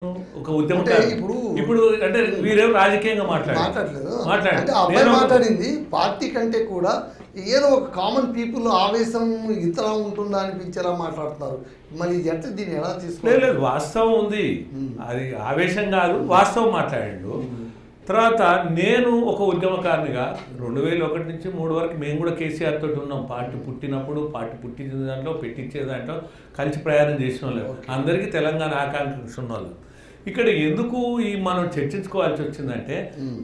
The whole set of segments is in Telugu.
ఒక ఉద్యమకారు ఇప్పుడు అంటే వీరేం రాజకీయంగా మాట్లాడలేదు. మాట్లాడలేదు. అంటే అబ్బాయి మాట్లాడింది పార్టీ కంటే కూడా ఏదో ఒక కామన్ పీపుల్ ఆవేశం ఇంతలా ఉంటుందా అనిపించేలా మాట్లాడుతున్నారు. మరి ఎట్లా దీన్ని ఎలా తీసుకోవాలి? లేదు, వాస్తవం ఉంది. అది ఆవేశం కాదు, వాస్తవం మాట్లాడాడు. తర్వాత నేను ఒక ఉద్యమకారునిగా 2001 నుంచి 2003 వరకు మేము కూడా కేసీఆర్ తోటి ఉన్నాం. పార్టీ పుట్టినప్పుడు, పార్టీ పుట్టించిన దాంట్లో, పెట్టించే దాంట్లో కలిసి ప్రయాణం చేసిన వాళ్ళు. అందరికీ తెలంగాణ ఆకాంక్ష ఉన్న వాళ్ళు. ఇక్కడ ఎందుకు ఈ మనం చర్చించుకోవాల్సి వచ్చిందంటే,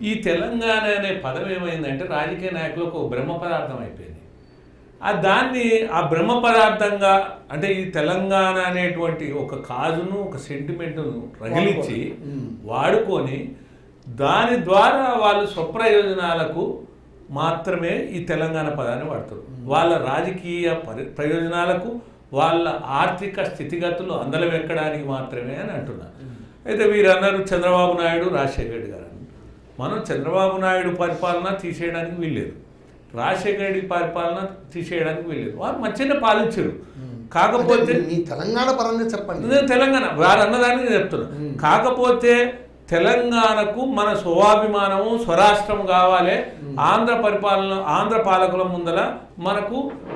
ఈ తెలంగాణ అనే పదం ఏమైందంటే రాజకీయ నాయకులకు ఒక బ్రహ్మ పదార్థం అయిపోయింది. దాన్ని ఆ బ్రహ్మ పదార్థంగా అంటే ఈ తెలంగాణ అనేటువంటి ఒక కాజును, ఒక సెంటిమెంట్ను రగిలించి వాడుకొని దాని ద్వారా వాళ్ళు స్వప్రయోజనాలకు మాత్రమే ఈ తెలంగాణ పదాన్ని వాడతారు. వాళ్ళ రాజకీయ ప్రయోజనాలకు, వాళ్ళ ఆర్థిక స్థితిగతులు అందలం ఎక్కడానికి మాత్రమే అని అంటున్నారు. అయితే వీరు అన్నారు చంద్రబాబు నాయుడు, రాజశేఖర రెడ్డి గారు. మనం చంద్రబాబు నాయుడు పరిపాలన తీసేయడానికి వీల్లేదు, రాజశేఖర రెడ్డి పరిపాలన తీసేయడానికి వీల్లేదు. వారు మంచిగానే పాలించారు. కాకపోతే మీ తెలంగాణ పరంగా చెప్పండి. నేను తెలంగాణ వారు అన్నదాన్ని నేను చెప్తున్నాను. కాకపోతే తెలంగాణకు మన స్వాభిమానము, స్వరాష్ట్రం కావాలి. ఆంధ్ర పరిపాలన, ఆంధ్ర పాలకుల ముందల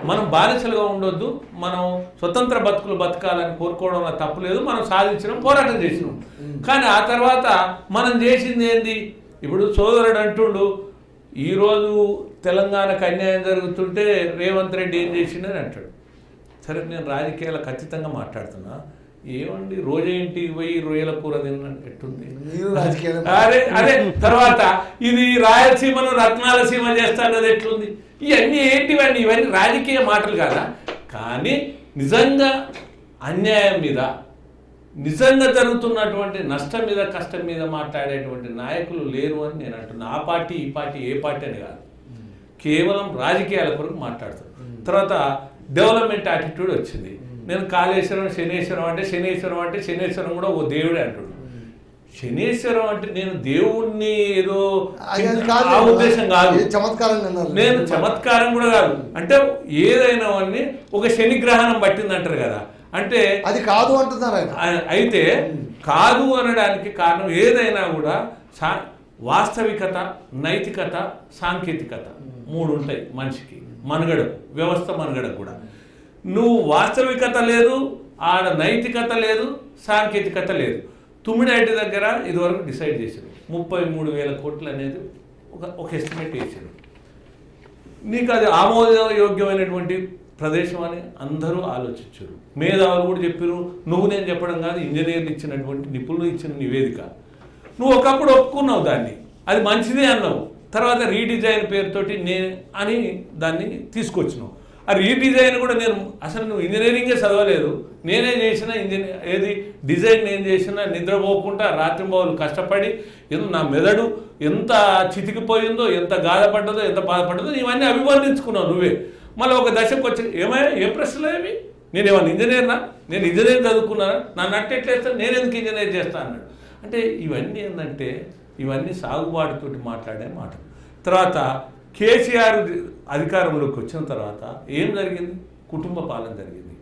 మనం బానిసలుగా ఉండొద్దు, మనం స్వతంత్ర బతుకులు బతకాలని కోరుకోవడంలో తప్పులేదు. మనం సాధించడం, పోరాటం చేసినాం. కానీ ఆ తర్వాత మనం చేసింది ఏంది? ఇప్పుడు సోదరుడు అంటుండు, ఈరోజు తెలంగాణకు అన్యాయం జరుగుతుంటే రేవంత్ రెడ్డి ఏం చేసిండని అంటాడు. సరే, నేను రాజకీయాలకు ఖచ్చితంగా మాట్లాడుతున్నా. ఏమండి రోజు ఇంటికి పోయి రొయ్యల కూర తిన్నట్టుంది. అదే తర్వాత ఇది రాయలసీమను రత్నాల సీమ చేస్తానది ఎట్లుంది? ఇవన్నీ ఏంటివండి? ఇవన్నీ రాజకీయ మాటలు కాదా? కానీ నిజంగా అన్యాయం మీద, నిజంగా జరుగుతున్నటువంటి నష్టం మీద, కష్టం మీద మాట్లాడేటువంటి నాయకులు లేరు అని నేను అంటున్నా. ఆ పార్టీ, ఈ పార్టీ, ఏ పార్టీ అని కాదు, కేవలం రాజకీయాల కొరకు మాట్లాడుతారు. తర్వాత డెవలప్మెంట్ యాటిట్యూడ్ వచ్చింది. నేను కాళేశ్వరం, శనేశ్వరం అంటే శనేశ్వరం కూడా ఓ దేవుడే అంటున్నాడు. శనేశ్వరం అంటే నేను దేవుణ్ణి ఏదో ఆ ఉద్దేశం కాదు, నేను చమత్కారం కూడా కాదు. అంటే ఏదైనా వాడిని ఒక శనిగ్రహణం పట్టింది అంటారు కదా, అంటే అది కాదు అంటున్నారు ఆయన. అయితే కాదు అనడానికి కారణం ఏదైనా కూడా వాస్తవికత, నైతికత, సాంకేతికత 3 ఉంటాయి మనిషికి, మనుగడకు, వ్యవస్థ మనుగడకు కూడా. నువ్వు వాస్తవికత లేదు, ఆడ నైతికత లేదు, సాంకేతికత లేదు. తుమ్మిడిఐటి దగ్గర ఇదివరకు డిసైడ్ చేశారు 33,000 కోట్లు అనేది ఒక ఎస్టిమేట్ వేసారు. నీకు అది ఆమోదయోగ్యమైనటువంటి ప్రదేశం అని అందరూ ఆలోచించారు. మేధావులు కూడా చెప్పారు. నువ్వు నేను చెప్పడం కాదు, ఇంజనీర్లు ఇచ్చినటువంటి, నిపుణులు ఇచ్చిన నివేదిక. నువ్వు ఒకప్పుడు ఒప్పుకున్నావు దాన్ని, అది మంచిదే అన్నావు. తర్వాత రీడిజైన్ పేరుతోటి అని దాన్ని తీసుకొచ్చినావు. ఆ రీడిజైన్ కూడా అసలు నువ్వు ఇంజనీరింగే చదవలేదు, నేనే చేసిన డిజైన్ నేను చేసిన, నిద్రపోకుండా రాత్రింబవళ్ళు కష్టపడి నా మెదడు ఎంత చితికిపోయిందో, ఎంత గాధపడ్డదో, ఎంత బాధపడ్డదో ఇవన్నీ అభివర్ణించుకున్నావు నువ్వే. మళ్ళీ ఒక దశకు వచ్చి ఏం ప్రశ్నలు ఏమి? నేను ఏమన్నా ఇంజనీర్నా? నేను ఇంజనీర్ చదువుకున్నానా? నన్ను ఎట్లేస్తాను, నేను ఎందుకు ఇంజనీర్ చేస్తాను అన్నాడు. అంటే ఇవన్నీ ఏంటంటే ఇవన్నీ సాగుబాటుతోటి మాట్లాడే మాట. తర్వాత కేసీఆర్ అధికారంలోకి వచ్చిన తర్వాత ఏం జరిగింది? కుటుంబ పాలన జరిగింది.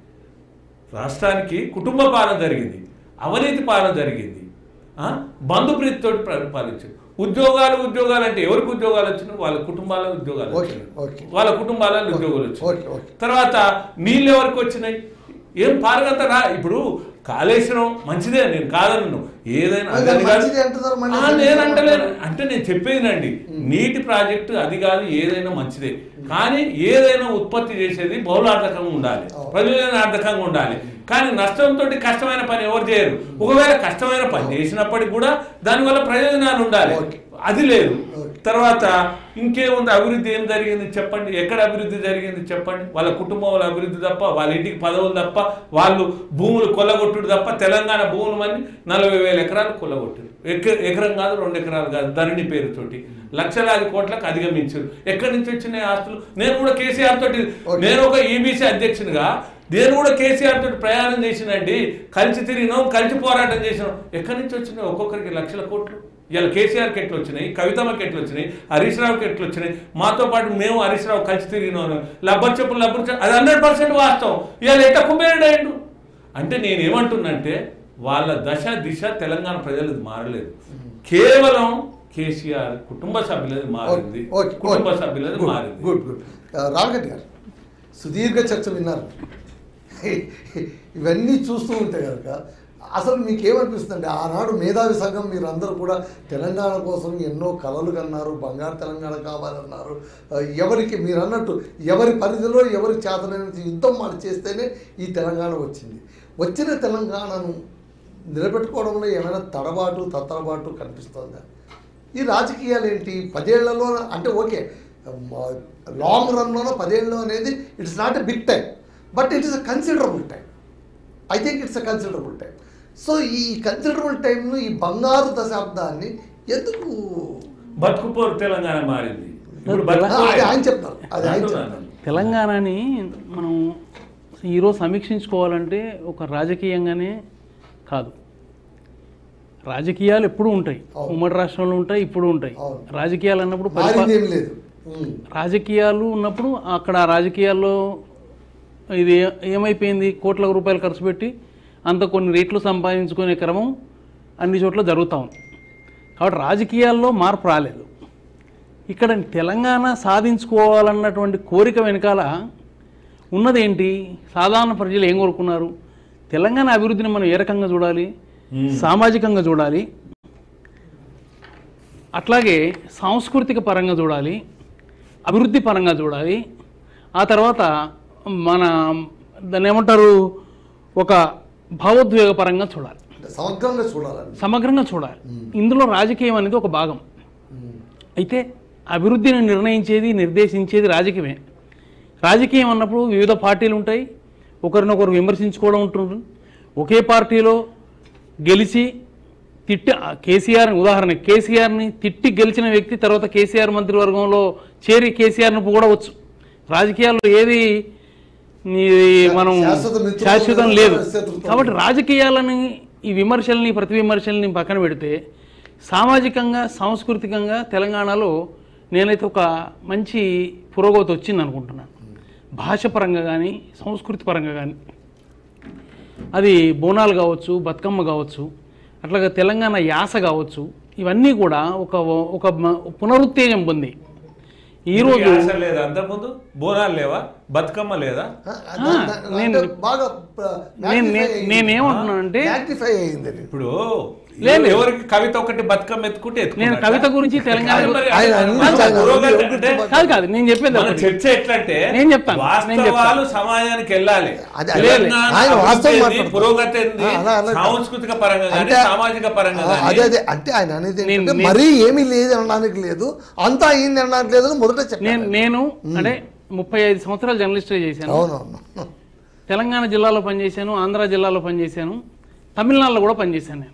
రాష్ట్రానికి కుటుంబ పాలన జరిగింది, అవినీతి పాలన జరిగింది, బంధుప్రీతితో పరిపాలించారు. ఉద్యోగాలు అంటే ఎవరికి ఉద్యోగాలు వచ్చినాయి? వాళ్ళ కుటుంబాల ఉద్యోగాలు వచ్చినాయి, వాళ్ళ కుటుంబాలలో ఉద్యోగాలు వచ్చినాయి. తర్వాత నీళ్ళు ఎవరికి వచ్చినాయి? ఏం పారగంత ఇప్పుడు కాళేశ్వరం మంచిదే, నేను కాదన్ను, ఏదైనా నేను అంటలేను. అంటే నేను చెప్పేదినండి, నీటి ప్రాజెక్టు అది కాదు, ఏదైనా మంచిదే. కానీ ఏదైనా ఉత్పత్తి చేసేది బహుళార్థకంగా ఉండాలి, ప్రయోజనార్థకంగా ఉండాలి. కానీ నష్టంతో కష్టమైన పని ఎవరు చేయరు. ఒకవేళ కష్టమైన పని చేసినప్పటికి కూడా దానివల్ల ప్రయోజనాలు ఉండాలి, అది లేదు. తర్వాత ఇంకేముంది? అభివృద్ధి ఏం జరిగింది చెప్పండి? ఎక్కడ అభివృద్ధి జరిగింది చెప్పండి? వాళ్ళ కుటుంబం వాళ్ళ అభివృద్ధి తప్ప, వాళ్ళ ఇంటికి పదవులు తప్ప, వాళ్ళు భూములు కొల్లగొట్టుడు తప్ప. తెలంగాణ భూములు మంది 40,000 ఎకరాలు కొల్లగొట్టారు. ఎకరం కాదు, 2 ఎకరాలు కాదు, ధరణి పేరుతోటి లక్షలాది కోట్లకు అధిగమించారు. ఎక్కడి నుంచి వచ్చినాయి ఆస్తులు? నేను కూడా కేసీఆర్ తోటి, నేను ఒక ఈబీసీ అధ్యక్షునిగా నేను కూడా కేసీఆర్ తోటి ప్రయాణం చేసినండి, కలిసి తిరిగినాం, కలిసి పోరాటం చేసినాం. ఎక్కడి నుంచి వచ్చినాయి? ఒక్కొక్కరికి లక్షల కోట్లు. ఇలా కేసీఆర్కి ఎట్లు వచ్చినాయి, కవితమ్మకి ఎట్లు వచ్చినాయి, హరీష్ రావుకి ఎట్లు వచ్చినాయి, మాతో పాటు మేము హరీష్ రావు కలిసి తిరిగినాను. లబ్బర్ చెప్పులు అది 100% వాస్తవం. ఇవాళ ఎట్లా కుమ్మేరుడు అయ్యిండు అంటే నేనేమంటున్నంటే వాళ్ళ దశ దిశ తెలంగాణ ప్రజలది మారలేదు. కేవలం కేసీఆర్ కుటుంబ సభ్యులది మారింది. కుటుంబ సభ్యులది మారింది. Good good. రామగడ్డి గారు సుదీర్ఘ చర్చ విన్నారు. ఇవన్నీ చూస్తూ ఉంటే కనుక అసలు మీకేమనిపిస్తుందండి? ఆనాడు మేధావి సంఘం మీరు అందరూ కూడా తెలంగాణ కోసం ఎన్నో కలలు కన్నారు, బంగారు తెలంగాణ కావాలన్నారు. ఎవరికి మీరు అన్నట్టు ఎవరి పరిధిలో ఎవరి చేతనైన యుద్ధం మనం చేస్తేనే ఈ తెలంగాణ వచ్చింది. వచ్చిన తెలంగాణను నిలబెట్టుకోవడంలో ఏమైనా తత్తరబాటు కనిపిస్తుందా? ఈ రాజకీయాలు ఏంటి 10 ఏళ్లలో? అంటే ఓకే, లాంగ్ రన్లోనో 10 ఏళ్ళు అనేది it's not a big time, but it is a considerable time. I think it's a considerable time. So ఈ కన్సిడరబుల్ టైంను, ఈ బంగారు దశాబ్దాన్ని ఎందుకు బతుకుపోరు తెలంగాణ మారింది? ఆయన చెప్తారు. అది ఆయన చెప్తారు. తెలంగాణని మనం ఈరోజు సమీక్షించుకోవాలంటే ఒక రాజకీయంగానే కాదు, రాజకీయాలు ఎప్పుడూ ఉంటాయి, ఉమ్మడి రాష్ట్రంలో ఉంటాయి, ఇప్పుడు ఉంటాయి. రాజకీయాలు అన్నప్పుడు రాజకీయాలు ఉన్నప్పుడు అక్కడ రాజకీయాల్లో ఇది ఏమైపోయింది, కోట్ల రూపాయలు ఖర్చు పెట్టి అంత కొన్ని రేట్లు సంపాదించుకునే క్రమం అన్ని చోట్ల జరుగుతూ ఉంది. కాబట్టి రాజకీయాల్లో మార్పు రాలేదు. ఇక్కడ తెలంగాణ సాధించుకోవాలన్నటువంటి కోరిక వెనకాల ఉన్నదేంటి? సాధారణ ప్రజలు ఏం కోరుకున్నారు? తెలంగాణ అభివృద్ధిని మనం ఏ రకంగా చూడాలి? సామాజికంగా చూడాలి, అట్లాగే సాంస్కృతిక పరంగా చూడాలి, అభివృద్ధి పరంగా చూడాలి. ఆ తర్వాత మన దాన్ని ఏమంటారు, ఒక భావోద్వేగ పరంగా చూడాలి, సమగ్రంగా చూడాలి. ఇందులో రాజకీయం అనేది ఒక భాగం. అయితే అభివృద్ధిని నిర్దేశించేది రాజకీయమే. రాజకీయం అన్నప్పుడు వివిధ పార్టీలు ఉంటాయి, ఒకరినొకరు విమర్శించుకోవడం ఉంటుంది. ఒకే పార్టీలో గెలిచి కేసీఆర్ని తిట్టి గెలిచిన వ్యక్తి తర్వాత కేసీఆర్ మంత్రివర్గంలో చేరి కేసీఆర్ను పొగడవచ్చు. రాజకీయాల్లో ఏది మనం శాశ్వతం లేదు. కాబట్టి రాజకీయాలని, ఈ విమర్శల్ని, ప్రతి విమర్శల్ని పక్కన పెడితే సామాజికంగా, సాంస్కృతికంగా తెలంగాణలో నేనైతే ఒక మంచి పురోగతి వచ్చింది అనుకుంటున్నాను. భాష పరంగా కానీ, సంస్కృతి పరంగా కానీ, అది బోనాలు కావచ్చు, బతుకమ్మ కావచ్చు, అట్లాగే తెలంగాణ యాస కావచ్చు, ఇవన్నీ కూడా ఒక పునరుత్తేజం పొంది ఈరోజు లేదా? అంతకుముందు బోనాలు లేవా, బతుకమ్మ లేదా? నేనేమంటున్నానంటే ఇప్పుడు ఎవరికి కవిత ఒకటి బతుకమ్మ ఎత్తుకుంటే నేను కవిత గురించి తెలంగాణ కాదు నేను చెప్పేది చర్చ ఎట్లంటే నేను చెప్తాను, వాస్తవాలు సమాజానికి వెళ్ళాలి. పురోగతి సాంస్కృతిక పరంగా కానీ, సామాజిక పరంగా అదే అంటే ఆయన అనేది మరీ ఏమీ లేదు అనడానికి లేదు, అంతా అయింది అనడానికి లేదు. మొదట నేను అంటే 35 సంవత్సరాలు జర్నలిస్ట్గా చేశాను. అవునవును. తెలంగాణ జిల్లాలో పనిచేశాను, ఆంధ్ర జిల్లాలో పనిచేశాను, తమిళనాడులో కూడా పనిచేశాను.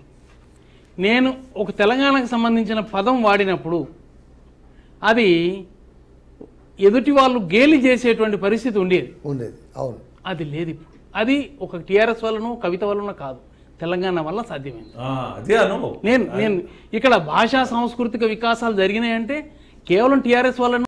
నేను ఒక తెలంగాణకు సంబంధించిన పదం వాడినప్పుడు అది ఎదుటి వాళ్ళు గేలి చేసేటువంటి పరిస్థితి ఉండేది. అవును. అది లేదు ఇప్పుడు. అది ఒక టీఆర్ఎస్ వల్లనో కవిత వల్లనో కాదు, తెలంగాణ వల్ల సాధ్యమైంది. నేను ఇక్కడ భాషా సాంస్కృతిక వికాసాలు జరిగినాయంటే కేవలం టీఆర్ఎస్ వల్ల